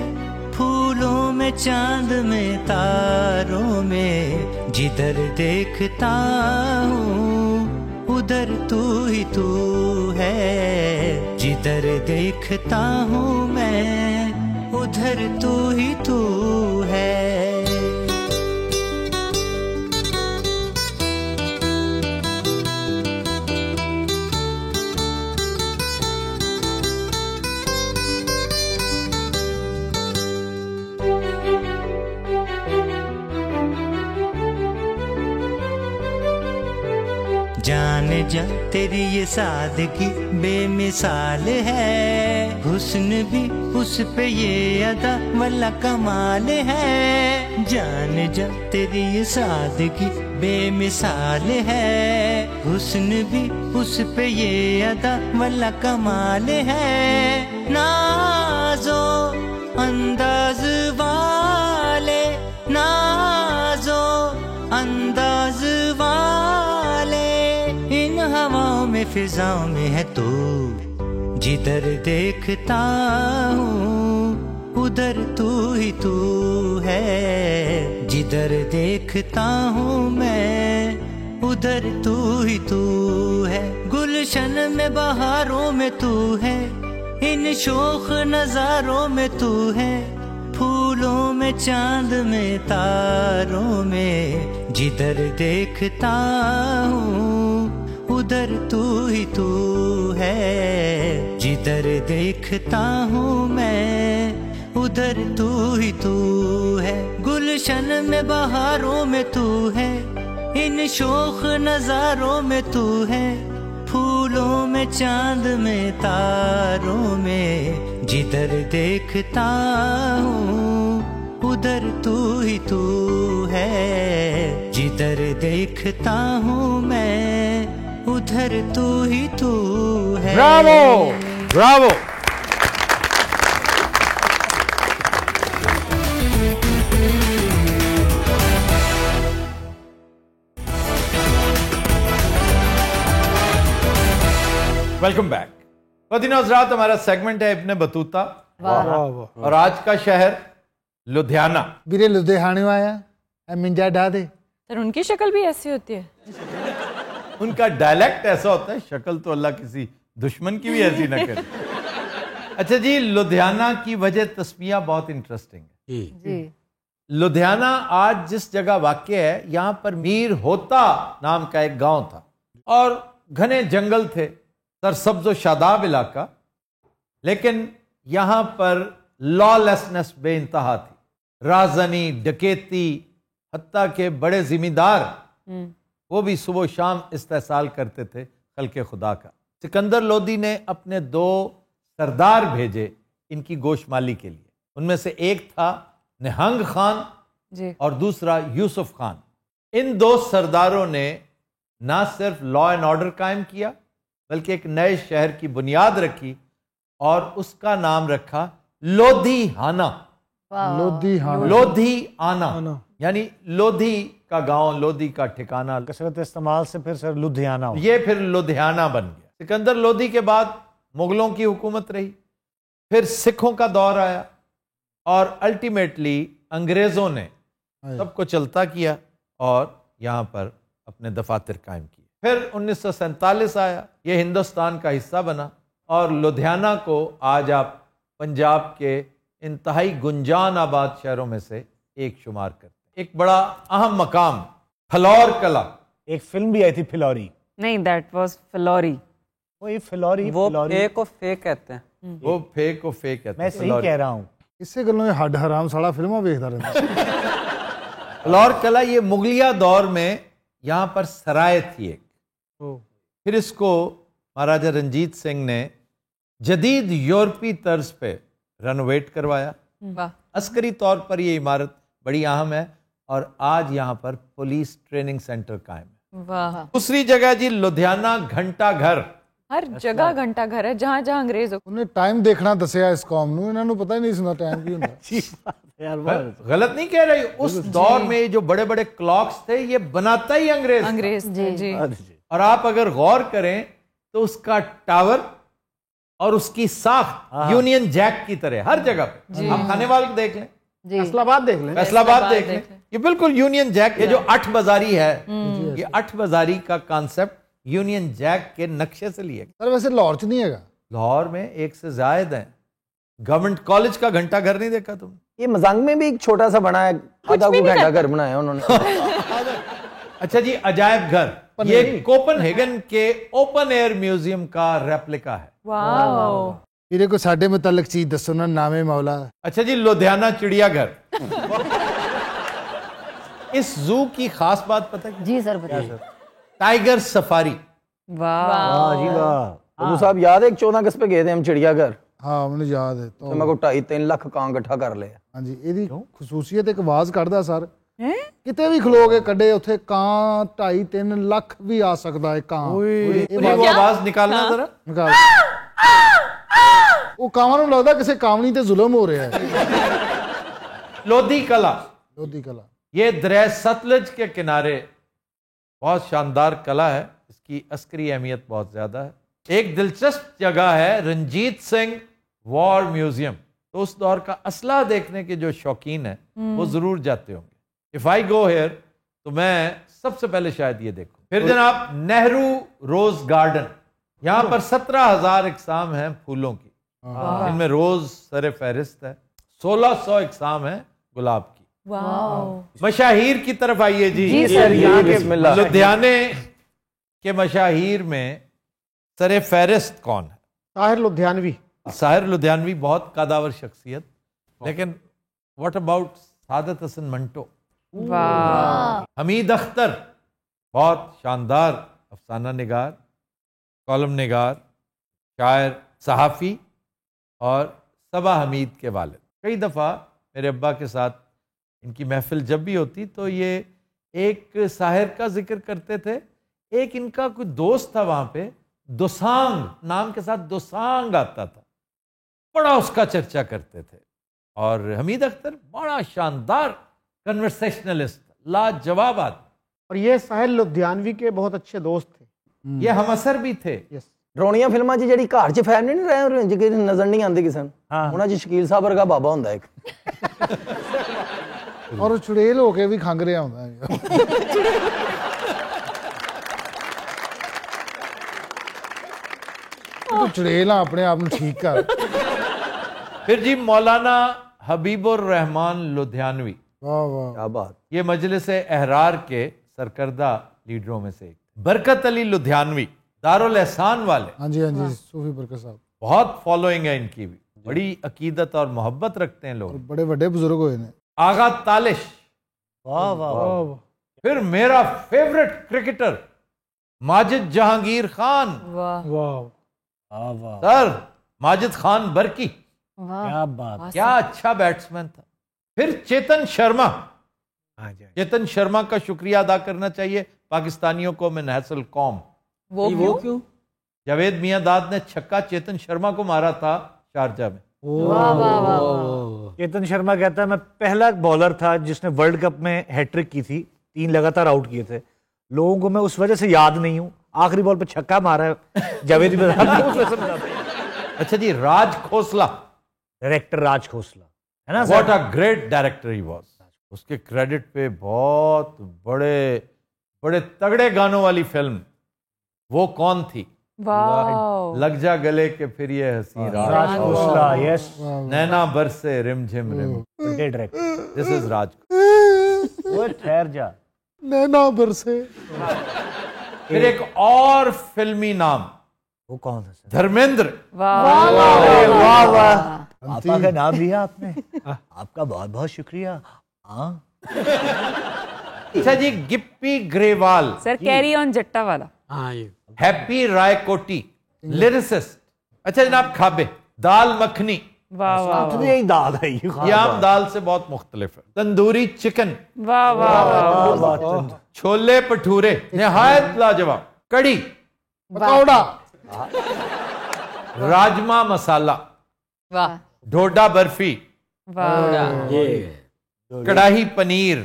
फूलों में चांद में तारों में, जिधर देखता हूँ उधर तू ही तू है, जिधर देखता हूँ मैं उधर तू ही तू है। जान जा तेरी ये सादगी बेमिसाल है, हुस्न भी उस पे ये अदा वाला कमाल है। जान जा तेरी ये सादगी बेमिसाल है, हुस्न भी उस पे ये अदा वाला कमाल है। नाजो अंदाज वाले, नाजो अंदाज वाले, इन हवाओं में फिजाओं में है तू, जिधर देखता हूँ उधर तू ही तू है, जिधर देखता हूँ मैं उधर तू ही तू है। गुलशन में बहारों में तू है, इन शोख नजारों में तू है, फूलों में चांद में तारों में, जिधर देखता हूँ उधर तू ही तू है। जिधर देखता हूँ मैं उधर तू ही तू है। गुलशन में बहारों में तू है, इन शोख नजारों में तू है। फूलों में चांद में तारों में जिधर देखता हूँ उधर तू ही तू है। जिधर देखता हूँ मैं उधर तू ही तू है। Bravo bravo. Welcome back. Medina हज़रात, हमारा सेगमेंट है इब्न बतूता और आज का शहर लुधियाना। ਵੀਰੇ ਲੁਧਿਆਣੇ ਆਇਆ ਐ ਮਿੰਜਾ ਡਾ ਦੇ। सर उनकी शक्ल भी ऐसी होती है? उनका डायलेक्ट ऐसा होता है, शक्ल तो अल्लाह किसी दुश्मन की भी ऐसी ना करे। अच्छा जी, लुधियाना की वजह तस्मिया बहुत इंटरेस्टिंग है जी। लुधियाना आज जिस जगह वाक़ है, यहाँ पर मीर होता नाम का एक गांव था और घने जंगल थे, सरसब्ज व शादाब इलाका। लेकिन यहाँ पर लॉलेसनेस बेइंतहा थी, राजनी, डकैती, हत्ता के बड़े जिम्मेदार वो भी सुबह शाम इस्तेसाल करते थे खल्के खुदा का। सिकंदर लोदी ने अपने 2 सरदार भेजे इनकी गोशमाली के लिए। उनमें से एक था निहंग खान जी और दूसरा यूसुफ खान। इन 2 सरदारों ने ना सिर्फ लॉ एंड ऑर्डर कायम किया बल्कि एक नए शहर की बुनियाद रखी और उसका नाम रखा लोधियाना। लोधियाना यानी लोधी का गांव, लोधी का ठिकाना। कसरत इस्तेमाल से फिर सर लुधियाना हो। ये फिर लुधियाना बन गया। सिकंदर लोधी के बाद मुगलों की हुकूमत रही, फिर सिखों का दौर आया और अल्टीमेटली अंग्रेजों ने सबको चलता किया और यहाँ पर अपने दफातर कायम किए। फिर 1947 आया, ये हिंदुस्तान का हिस्सा बना और लुधियाना को आज आप पंजाब के इंतहाई गुंजान आबाद शहरों में से एक शुमार करते हैं। एक बड़ा अहम मकाम फलौर कला। एक फिल्म भी आई थी फिलौरी। नहीं, दैट वाज फिलौरी। वो ये फिलौरी, वो फिलौरी। फेक और फेक कहते हैं। वो फेक को फेक कहते मैं हैं। सही कह रहा हूँ। ਇਸੇ ਗੱਲੋਂ ਇਹ ਹੱਡ ਹਰਾਮ ਸਾਲਾ ਫਿਲਮਾਂ ਵੇਖਦਾ ਰਹਿੰਦਾ। फलौर कला ये मुगलिया दौर में यहाँ पर सराय थी एक। फिर इसको महाराजा रंजीत सिंह ने जदीद यूरोपी तर्ज पे रेनोवेट करवाया। वाह। अस्करी तौर पर ये इमारत बड़ी अहम है और आज यहाँ पर पुलिस ट्रेनिंग सेंटर कायम है। वाह। दूसरी जगह जी लुधियाना घंटा घर। हर जगह घंटा घर है, जहाँ जहाँ अंग्रेज हो। ਉਹਨੇ ਟਾਈਮ ਦੇਖਣਾ ਦੱਸਿਆ ਇਸ ਕੌਮ ਨੂੰ, ਇਹਨਾਂ ਨੂੰ ਪਤਾ ਹੀ ਨਹੀਂ ਸੁਣਾ ਟਾਈਮ ਕੀ ਹੁੰਦਾ। गलत नहीं कह रही, उस दौर में जो बड़े बड़े क्लॉक्स थे ये बनाता ही अंग्रेज। अंग्रेज थे जी। और आप अगर गौर करें तो उसका टावर और उसकी साख यूनियन जैक की तरह हर जगह पे। आप खानेवाल देख लें, फैसलाबाद देख लें, फैसलाबाद देख लें, ये बिल्कुल यूनियन जैक। ये जो 8 बाजारी है, ये 8 बाजारी का कॉन्सेप्ट यूनियन जैक के नक्शे से लिया गया। ਪਰ ਵੈਸੇ ਲਾਹੌਰ ਚ ਨਹੀਂ ਹੈਗਾ। लाहौर में 1 से ज्यादा है। गवर्नमेंट कॉलेज का घंटा घर नहीं देखा तुम? ये मजांग में भी एक छोटा सा बना है, आधा को घंटा घर बनाया उन्होंने। अच्छा जी, अजायब घर, ये कोपनहेगन के ओपन एयर म्यूजियम का रेप्लिका है। वाओ। ਵੀਰੇ ਕੋਈ ਸਾਡੇ ਮੁਤਲਕ ਚੀਜ਼ ਦੱਸੋ ਨਾ, ਨਾਮੇ ਮੌਲਾ। अच्छा जी, लुधियाना चिड़ियाघर। इस जू की खास बात पता है? जी सर बताइए। Tiger safari. वाह वाह जी वाह। बाबू साहब याद है 14 अगस्त पे गए थे हम चिड़ियाघर। ਹਾਂ ਮੈਨੂੰ ਯਾਦ ਹੈ। तो मेरे को 2.5-3 लाख ਕਾਂ ਇਕੱਠਾ ਕਰ ਲਿਆ। ਹਾਂਜੀ, ਇਹਦੀ ਖਸੂਸੀਅਤ ਇੱਕ ਆਵਾਜ਼ ਕੱਢਦਾ ਸਰ। ਕਿਤੇ ਵੀ ਖਲੋ ਕੇ ਕੱਢੇ ਉੱਥੇ ਕਾਂ 2.5-3 ਲੱਖ ਵੀ ਆ ਸਕਦਾ ਹੈ ਕਾਂ। वो आवाज निकालना जरा। ਨਿਕਾਲ ਉਹ ਕਾਵਾਂ ਨੂੰ ਲੱਗਦਾ ਕਿਸੇ ਕਾਮਣੀ ਤੇ ਜ਼ੁਲਮ ਹੋ ਰਿਹਾ ਹੈ। लोधी कला। ਲੋਧੀ ਕਲਾ। ये दरिया सतलज के किनारे बहुत शानदार कला है, इसकी अस्करी अहमियत बहुत ज्यादा है। एक दिलचस्प जगह है रंजीत सिंह वॉर म्यूजियम। तो उस दौर का असला देखने के जो शौकीन है वो जरूर जाते होंगे। इफ आई गो हेयर तो मैं सबसे पहले शायद ये देखूं। फिर जनाब नेहरू रोज गार्डन, यहाँ पर 17,000 इकसाम हैं फूलों की, इनमें रोज सर फहरिस्त है। 1600 इकसाम है गुलाब की। वाओ। मशाहीर की तरफ आइए जी। जी सर, यहाँ के लुधियाने के मशाहीर में सरे फहरिस्त कौन है? ताहिर लुधियानवी। साहिर लुधियानवी बहुत कादावर शख्सियत, लेकिन व्हाट अबाउट सादत हसन मंटो? हमीद अख्तर बहुत शानदार अफसाना निगार, कॉलम निगार, शायर, सहाफ़ी और सबा हमीद के वालिद। कई दफ़ा मेरे अब्बा के साथ इनकी महफिल जब भी होती तो ये एक साहिर का जिक्र करते थे। एक इनका कोई दोस्त था वहाँ पे, दोसांग नाम के साथ दोसांग आता था, बड़ा उसका चर्चा करते थे। और हमीद अख्तर बड़ा शानदार कन्वर्सेशनलिस्ट, लाजवाब आदमी। और ये साहिर लुधियानवी के बहुत अच्छे दोस्त थे। ये हम असर भी थे। ਰੋਣੀਆਂ ਫਿਲਮਾਂ 'ਚ ਜਿਹੜੀ ਘਰ 'ਚ ਫੈਮਿਲੀ ਨਹੀਂ ਰਹੇ ਜਿਹੜੇ ਨਜ਼ਰ ਨਹੀਂ ਆਉਂਦੇ ਕਿਸੇ ਨੂੰ, ਉਹਨਾਂ 'ਚ ਸ਼ਕੀਲ ਸਾਹਿਬ ਵਰਗਾ ਬਾਬਾ ਹੁੰਦਾ ਇੱਕ, ਔਰ ਉਹ ਚੁੜੇਲ ਹੋ ਕੇ ਵੀ ਖੰਗ ਰਿਹਾ ਹੁੰਦਾ ਤੂੰ ਚੁੜੇਲ ਆ ਆਪਣੇ ਆਪ ਨੂੰ ਠੀਕ ਕਰ। फिर जी मौलाना हबीबुर रहमान लुधियानवी, वाह वाह क्या बात। ये मजलिस एहरार के सरकर्दा लीडरों में से एक। बरकत अली लुधियानवी दारुल एहसान वाले, हाँ जी सूफी बरकत साहब, बहुत फॉलोइंग है इनकी भी, बड़ी अकीदत और मोहब्बत रखते हैं लोग। बड़े बड़े बुजुर्ग हुए ने। आगा तालिश, वाह वाह। फिर मेरा फेवरेट क्रिकेटर माजिद जहांगीर खान, वाह सर माजिद खान बरकी, क्या बात। क्या अच्छा बैट्समैन था। फिर चेतन शर्मा, चेतन शर्मा का शुक्रिया अदा करना चाहिए पाकिस्तानियों को मिन हैसल कौम। वो क्यों? जावेद मियां दाद ने छक्का चेतन शर्मा को मारा था शारजा में। चेतन शर्मा कहता है मैं पहला बॉलर था जिसने वर्ल्ड कप में हैट्रिक की थी, 3 लगातार आउट किए थे। लोगों को मैं उस वजह से याद नहीं हूँ, आखिरी बॉल पे छक्का मारा है जावेद मियां। अच्छा जी, राज खोसला, डायरेक्टर राज खोसला है ना, what a great director he was. उसके क्रेडिट पे बहुत बड़े बड़े तगड़े गानों वाली फिल्म वो कौन थी? वाह, लग जा गले के फिर ये हंसी राज रात, खोसला। यस, नैना बरसे रिमझिम रिम, डायरेक्टर। दिस इज राज। वो ठहर जा, नैना बरसे। फिर एक और फिल्मी नाम, वो कौन था? धर्मेंद्र। वाह वाह वाह, आपका का नाम लिया आपने, आपका बहुत बहुत शुक्रिया। हाँ अच्छा जी, Gippy Grewal, sir carry on Jatta वाला। हैप्पी राय कोटी, लिरिसिस्ट। अच्छा जनाब, खाबे, दाल मखनी, वाह वाह, तो यही दाल है ये आम दाल से बहुत मुख्तलिफ है। तंदूरी चिकन, वाह वाह, छोले भटूरे निहायत लाजवाब, कड़ी, पकौड़ा, राजमा मसाला, वाह ढोडा बर्फी, वाह कड़ाही पनीर,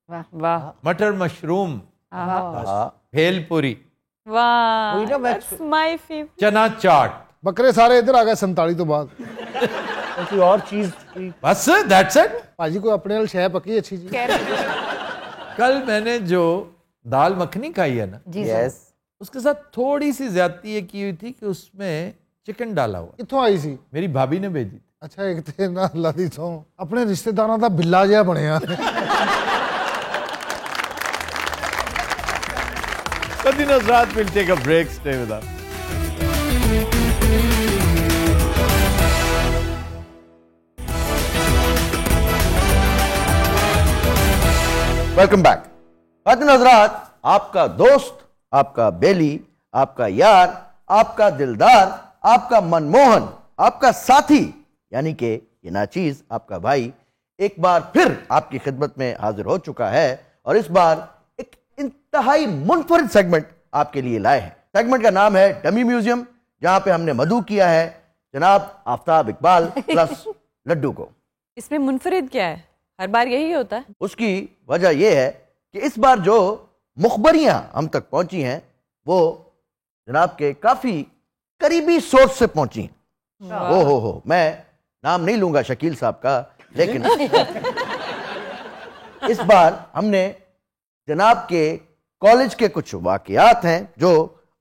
वाह वाह, मटर मशरूम, भेलपुरी, वाह, दैट्स माय फेवरेट। चना चाट। बकरे सारे इधर आ गए 47 तो बाद। कोई और चीज? बस दैट्स इट। भाजी को अपने वाली शह पकी अच्छी जी। कल मैंने जो दाल मखनी खाई है ना, यस, उसके साथ थोड़ी सी ज्यादती ये की हुई थी कि उसमें चिकन डाला हुआ। कित्थों आई सी? मेरी भाभी ने भेजी। अच्छा, एक ते ना अल्लाह दी सौ अपने रिश्तेदारों का बिल्ला जिहा बनया। Kadin Azrat will take a break. Stay with us. Welcome back. खातिन हज़रात, आपका दोस्त, आपका बेली, आपका यार, आपका दिलदार, आपका मनमोहन, आपका साथी यानी कि ये नाचीज आपका भाई एक बार फिर आपकी खिदमत में हाजिर हो चुका है और इस बार एक इंतहाई मुनफरिद सेगमेंट आपके लिए लाए हैं। सेगमेंट का नाम है डमी म्यूजियम, जहां पे हमने मधु किया है जनाब आफ्ताब इकबाल प्लस लड्डू को। इसमें मुनफरिद क्या है? हर बार यही होता है। उसकी वजह यह है कि इस बार जो मुखबरियां हम तक पहुंची हैं वो जनाब के काफी करीबी सोर्स से पहुंची हैं। हो मैं नाम नहीं लूंगा शकील साहब का, लेकिन इस बार हमने जनाब के कॉलेज के कुछ वाकयात हैं जो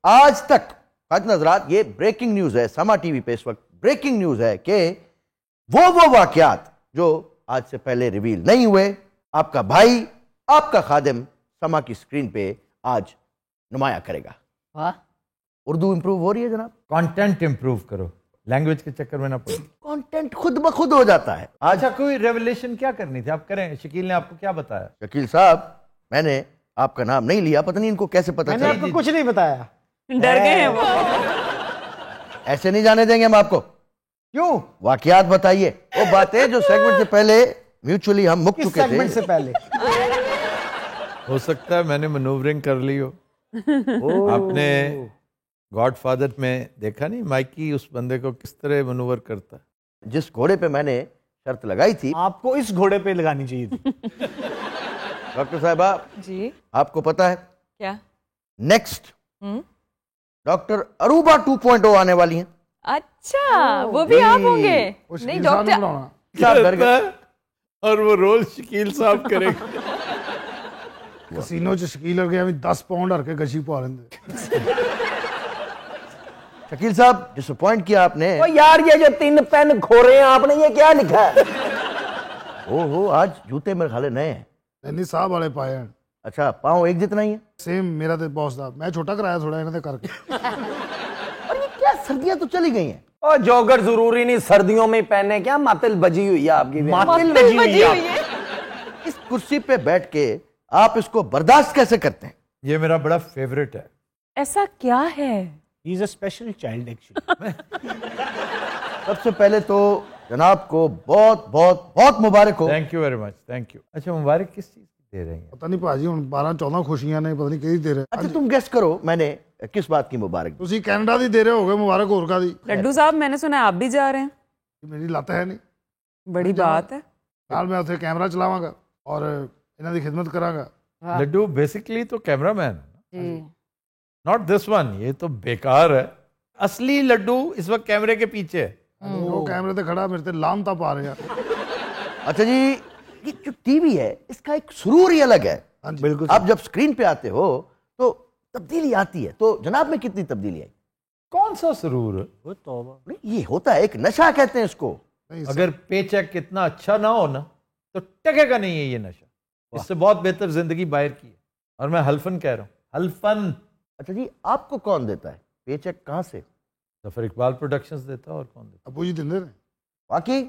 आज तक, खातिन हज़रात ये ब्रेकिंग न्यूज है, समा टीवी पे इस वक्त ब्रेकिंग न्यूज है कि वो वाकयात जो आज से पहले रिवील नहीं हुए, आपका भाई, आपका खादिम समा की स्क्रीन पे आज नुमाया करेगा। वाह, उर्दू इंप्रूव हो रही है जनाब? कंटेंट इंप्रूव करो, लैंग्वेज के चक्कर में ना पड़ो। कंटेंट खुद ब खुद हो जाता है। आज अच्छा, कोई रेवलेशन क्या करनी थी आप करें। शकील ने आपको क्या बताया? शकील साहब, मैंने आपका नाम नहीं लिया, पता नहीं इनको कैसे पता मैंने चला। आपको कुछ नहीं बताया। डर गए हैं वो। ऐसे नहीं जाने देंगे हम आपको। क्यों? वाकयात बताइए, वो बातें जो सेगमेंट से पहले म्यूचुअली हम मुक किस चुके सेगमेंट से थे। पहले? हो सकता है मैंने मनूवरिंग कर ली हो। आपने गॉडफादर में देखा नहीं, माइकी उस बंदे को किस तरह मनूवर करता है। जिस घोड़े पे मैंने शर्त लगाई थी, आपको इस घोड़े पे लगानी चाहिए थी। डॉक्टर साहिबा, जी आपको पता है क्या? नेक्स्ट डॉक्टर अरूबा 2.0 आने वाली हैं। अच्छा, वो भी आप होंगे? वो नहीं शकील साहब ने डॉक्टर, बनाना। साहब डर गए। और वो रोल शकील साहब करेंगे। कसीनो च शकील वर्गे भी 10 पाउंड हर के गशी पा लेंगे। शकील साहब, डिसअपॉइंट किया आपने। ओ यार, ये जो 3 पेन खो रहे हैं आपने, ये क्या लिखा है? ओहो, आज जूते मेरे खाले नए हैं। नहीं साहब वाले पाए हैं। अच्छा, पाँव एक जितना ही है। सेम मेरा तो बॉस दा, मैं छोटा कराया थोड़ा इन्होंने करके। और ये क्या, सर्दियां तो चली गई हैं। ओ जॉगर जरूरी नहीं सर्दियों में पहने, क्या मातिल बजी हुई है आपकी? मातिल बजी हुई है। इस कुर्सी पे बैठ के आप इसको बर्दाश्त कैसे करते हैं? ये मेरा बड़ा फेवरेट है। ऐसा क्या है? He is a special child actually. सबसे पहले तो जनाब को बहुत बहुत बहुत मुबारक हो। Thank you very much, thank you. अच्छा, मुबारक किस चीज की दे रही हैं? पता नहीं भाजी, हुण 12-14 खुशियां ने, पता नहीं किहदी दे रहे। अच्छा, तुम गेस करो मैंने किस बात की मुबारक दी? ਤੁਸੀਂ ਕੈਨੇਡਾ ਦੀ ਦੇ ਰਹੇ ਹੋਗੇ ਮੁਬਾਰਕ ਹੋਰ ਕਾਦੀ? लड्डू साहब, मैंने सुना है आप भी जा रहे हैं। ਮੇਰੀ ਲੱਤ ਹੈ ਨਹੀਂ। बड़ी बात है। ਨਾਲ ਮੈਂ ਉੱਥੇ ਕੈਮਰਾ ਚਲਾਵਾਂਗਾ ਔਰ ਇਹਨਾਂ ਦੀ ਖਿਦਮਤ ਕਰਾਂਗਾ। लड्डू बेसिकली तो कैमरामैन, जी नॉट दिस वन। ये तो बेकार है। असली लड्डू इस वक्त कैमरे के पीछे है। ਉਹ ਕੈਮਰੇ ਤੇ ਖੜਾ ਮੇਰੇ ਤੇ ਲਾਮਤਾ ਪਾ ਰਿਹਾ। अच्छा जी, ये जो टीवी है इसका एक सुरूर ही अलग है। बिल्कुल। आप जब स्क्रीन पे आते हो तो तब्दीली आती है। तो जनाब में कितनी तब्दीली आई? कौन सा सुरूर? नहीं, ये होता है, एक नशा कहते हैं इसको। अगर पेचेक कितना अच्छा ना हो ना तो टकेगा नहीं है ये नशा। इससे बहुत बेहतर जिंदगी बाहर की है। और मैं हल्फन कह रहा हूँ, हल्फन। अच्छा जी, आपको कौन देता है पेचेक? कहाँ से? जफर इकबाल प्रोडक्शंस देता है, और कौन देता? अबू जी दिंदे ने। वाकई?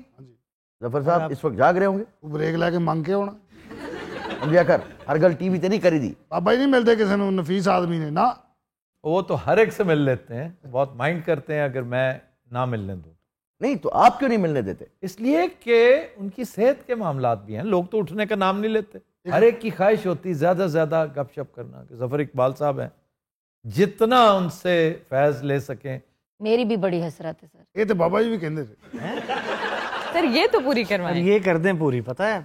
जफर साहब इस वक्त जाग रहे होंगे। ਉਹ ਬ੍ਰੇਕ ਲੈ ਕੇ ਮੰਗ ਕੇ ਆਉਣਾ। समझिया कर, हर गल टीवी ते नहीं करी दी। ਬਾਬਾ ਜੀ ਨਹੀਂ ਮਿਲਦੇ ਕਿਸੇ ਨੂੰ, ਨਫੀਸ ਆਦਮੀ ਨੇ ਨਾ। वो तो हर एक से मिल लेते हैं, बहुत माइंड करते हैं अगर मैं ना मिलने दूं। नहीं तो आप क्यों नहीं मिलने देते? इसलिए कि उनकी सेहत के मामलात भी हैं। लोग तो उठने का नाम नहीं लेते। हर एक की ख्वाहिश होती ज्यादा से ज्यादा गपशप करना। कि जफर इकबाल साहब हैं, जितना उनसे फैज ले सकें। मेरी भी बड़ी हसरत है सर। ਇਹ ਤੇ ਬਾਬਾ ਜੀ ਵੀ ਕਹਿੰਦੇ ਸੀ। सर, ये तो पूरी करवाएं। ये कर दें पूरी, पता है?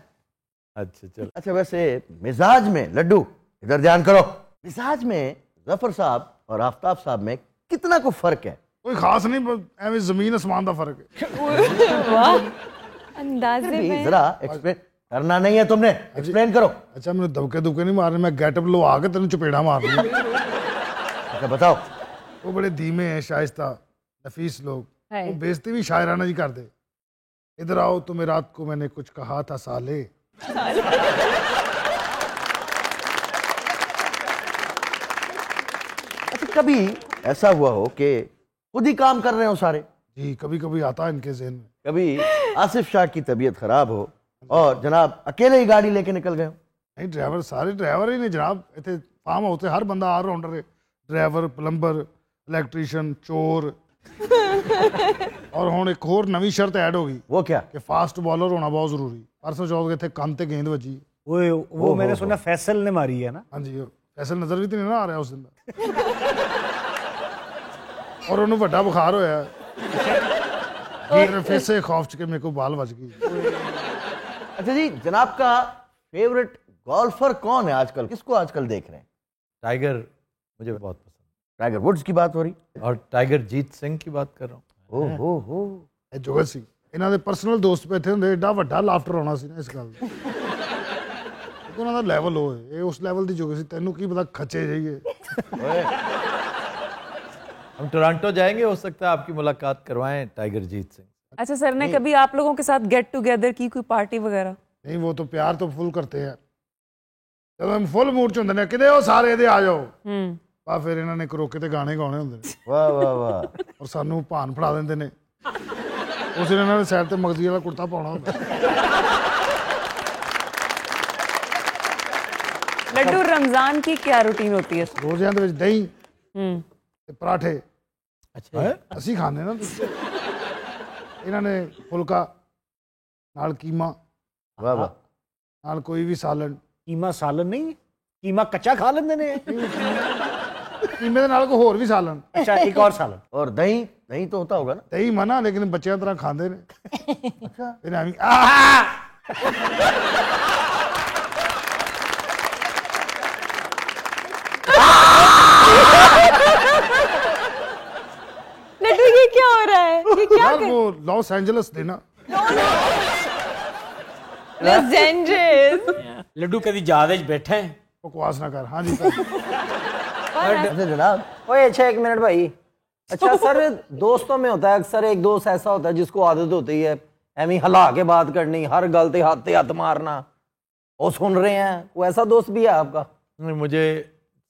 अच्छा चलो। अच्छा, वैसे मिजाज में, लड्डू इधर ध्यान करो, मिजाज में जफर साहब और आफ्ताब साहब में कितना को फर्क है? ਕੋਈ ਖਾਸ ਨਹੀਂ, ਐਵੇਂ ਜ਼ਮੀਨ ਅਸਮਾਨ ਦਾ ਫਰਕ ਹੈ। वाह, अंदाजे फिर भी में। जरा एक्सप्लेन करना नहीं है तुमने, एक्सप्लेन करो। ਅੱਛਾ, ਮੈਨੂੰ ਦਬਕੇ ਦੁਬਕੇ ਨਹੀਂ ਮਾਰਨੇ, ਮੈਂ ਗੈਟਅਪ ਲਵਾ ਕੇ ਤੈਨੂੰ ਚਪੇੜਾ ਮਾਰਨੀ। अच्छा बताओ। ਉਹ ਬੜੇ ਧੀਮੇ ਹੈ, शाइस्ता नफीस लोग। है। वो बेइज्जती भी शायराना जी करते। इधर आओ तुम्हें रात को मैंने कुछ कहा था साले। अच्छा, कभी ऐसा हुआ हो कि खुद ही काम कर रहे हो सारे? जी, कभी कभी आता है इनके ज़हन में। कभी आसिफ शाह की तबीयत खराब हो और जनाब अकेले ही गाड़ी लेके निकल गए हो? नहीं, ड्राइवर सारे ड्राइवर ही ने जनाब। इतने फार्म हाउस हर बंदा ऑलराउंडर है। ड्राइवर, प्लंबर, इलेक्ट्रीशियन, चोर। और हुण एक होर नवी शर्त ऐड हो गई। वो क्या? कि फास्ट बॉलर होना बहुत जरूरी। परसों चौथ के इतने कंन ते गेंद बजी। वो मैंने सुना फैसल ने मारी है ना। हाँ जी, फैसल नजर भी तो नहीं ना आ रहा उस दिन और उन्होंने बड़ा बुखार होया। फिर से खौफ च के मेरे को बाल बच गई। अच्छा जी, जनाब का फेवरेट गोल्फर कौन है आजकल? किसको आजकल देख रहे हैं? टाइगर मुझे बहुत पसंद। टाइगर वुड्स की बात हो रही और टाइगर जीत सिंह की बात कर रहा हूँ। हो ਇਹ ਜੋਗਤ ਸਿੰਘ ਇਹਨਾਂ ਦੇ ਪਰਸਨਲ ਦੋਸਤ ਬੈਠੇ ਹੁੰਦੇ, ਏਡਾ ਵੱਡਾ ਲਾਫਟਰ ਆਉਣਾ ਸੀ ਨਾ ਇਸ ਗੱਲ ਦਾ। ਉਹਨਾਂ ਦਾ ਲੈਵਲ ਹੋਏ, ਇਹ ਉਸ ਲੈਵਲ ਦੀ ਜੋਗਤ ਸੀ। ਤੈਨੂੰ ਕੀ ਪਤਾ ਖੱਚੇ ਜਾਈਏ। हम टोरंटो जाएंगे, हो सकता है आपकी मुलाकात करवाएं टाइगर जीत सिंह। अच्छा, सर ने कभी आप लोगों के साथ गेट टुगेदर की, कोई पार्टी वगैरह? नहीं, वो तो प्यार तो फुल करते हैं। जब हम फुल मूड च ਹੁੰਦੇ ਨੇ, ਕਿਤੇ ਉਹ ਸਾਰੇ ਇਹਦੇ ਆ ਜਾਓ। ਆ ਫਿਰ ਇਹਨਾਂ ਨੇ ਕਰੋਕੇ ਤੇ ਗਾਣੇ ਗਾਉਣੇ ਹੁੰਦੇ ਨੇ ਵਾਹ ਵਾਹ ਵਾਹ ਔਰ ਸਾਨੂੰ ਭਾਨ ਫੜਾ ਦਿੰਦੇ ਨੇ ਉਸ ਦਿਨ ਇਹਨਾਂ ਨੇ ਸਾਈਡ ਤੇ ਮਗਜ਼ੀ ਵਾਲਾ ਕੁੜਤਾ ਪਾਉਣਾ ਹੁੰਦਾ लड्डू रमजान की क्या रूटीन होती है? ਰੋਜ਼ਿਆਂ ਦੇ ਵਿੱਚ ਦਹੀਂ ਤੇ ਪਰਾਠੇ ਅੱਛਾ ਅਸੀਂ ਖਾਂਦੇ ਨਾ ਇਹਨਾਂ ਨੇ ਫੁਲਕਾ ਨਾਲ ਕੀਮਾ ਵਾਹ ਵਾਹ ਨਾਲ ਕੋਈ ਵੀ ਸਾਲਨ कीमा सालन नहीं कीमा कच्चा खा लेंदे ने ਕੀਮੇ ਦੇ ਨਾਲ ਕੋਈ ਹੋਰ ਵੀ ਸਾਲਨ अच्छा एक और सालन और दही दही तो होता होगा ना ਦਹੀਂ ਮਨਾ ਲੇਕਿਨ ਬੱਚਿਆਂ ਤਰ੍ਹਾਂ ਖਾਂਦੇ ਨੇ ਫਿਰ ਐਵੇਂ लड्डू ये क्या हो रहा है? ये क्या यार वो लॉस एंजलिस देना लॉस एंजलिस लड्डू कभी जहाज बैठा है बकवास ना कर हाँ जी अच्छा जनाब ओए अच्छा 1 मिनट भाई अच्छा सर दोस्तों में होता है अक्सर एक दोस्त ऐसा होता है जिसको आदत होती है एमी हला के बात करनी हर गलती हाथ मारना वो सुन रहे हैं वो ऐसा दोस्त भी है आपका? नहीं, मुझे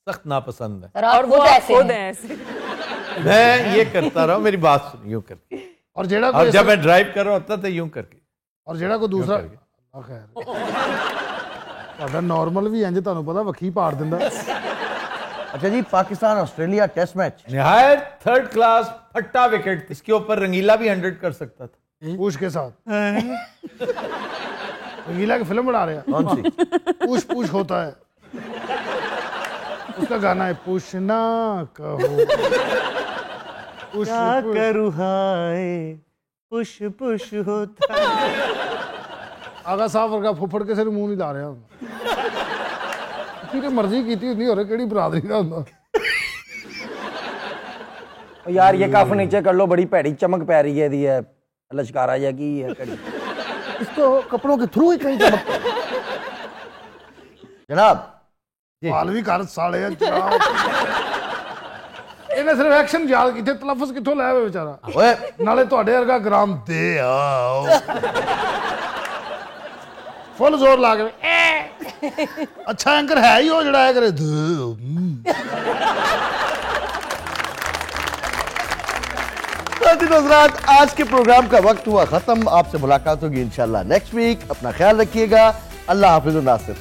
सख्त नापसंद है और वो खुद है ऐसे मैं ये करता रहा मेरी बात सुन यूं करके और जेड़ा और जब मैं ड्राइव कर रहा होता था यूं करके और जेड़ा कोई दूसरा खैर ਤੁਹਾਡਾ ਨਾਰਮਲ ਵੀ ਇੰਜ ਤੁਹਾਨੂੰ ਪਤਾ ਵੱਖੀ ਪਾੜ ਦਿੰਦਾ अच्छा जी पाकिस्तान ऑस्ट्रेलिया टेस्ट मैच निहायत 3rd क्लास फट्टा विकेट इसके ऊपर रंगीला भी 100 कर सकता था पूछ के साथ रंगीला की फिल्म बना रहे हैं कौन सी पूछ पूछ होता है उसका गाना है पूछना कहो क्या करूं हाय पुश पुश होता आगा साहब वर्गा फुफड़ ਕਿਸੇ ਨੂੰ ਮੂੰਹ ਨਹੀਂ ਲਾ ਰਿਹਾ ਹੁੰਦਾ ਕਿਹਦੀ ਮਰਜ਼ੀ ਕੀਤੀ ਹੁੰਦੀ ਹੋਰ ਕਿਹੜੀ ਬਰਾਦਰੀ ਦਾ ਹੁੰਦਾ यार ये काफ नीचे कर लो बड़ी भैड़ी चमक पै रही है दी है लश्कारा या की है कड़ी इसको कपड़ों के थ्रू ही कहीं चमकता है। जनाब ਹਾਲ ਵੀ ਕਰ ਸਾਲੇ ਜਨਾਬ ਇਹਨੇ ਸਿਰਫ ਐਕਸ਼ਨ ਯਾਦ ਕੀਤੇ ਤਲਫ਼ਜ਼ ਕਿੱਥੋਂ ਲੈ ਆਵੇ ਵਿਚਾਰਾ ओए ਨਾਲੇ ਤੁਹਾਡੇ ਵਰਗਾ ਗ੍ਰਾਮ ਦੇ ਆਓ ਫੁੱਲ ਜ਼ੋਰ ਲਾ ਕੇ अच्छा एंकर है ही वो जड़ा है करे हज़रात आज के प्रोग्राम का वक्त हुआ खत्म आपसे मुलाकात होगी इंशाल्लाह नेक्स्ट वीक अपना ख्याल रखिएगा अल्लाह हाफिज़ नासिर।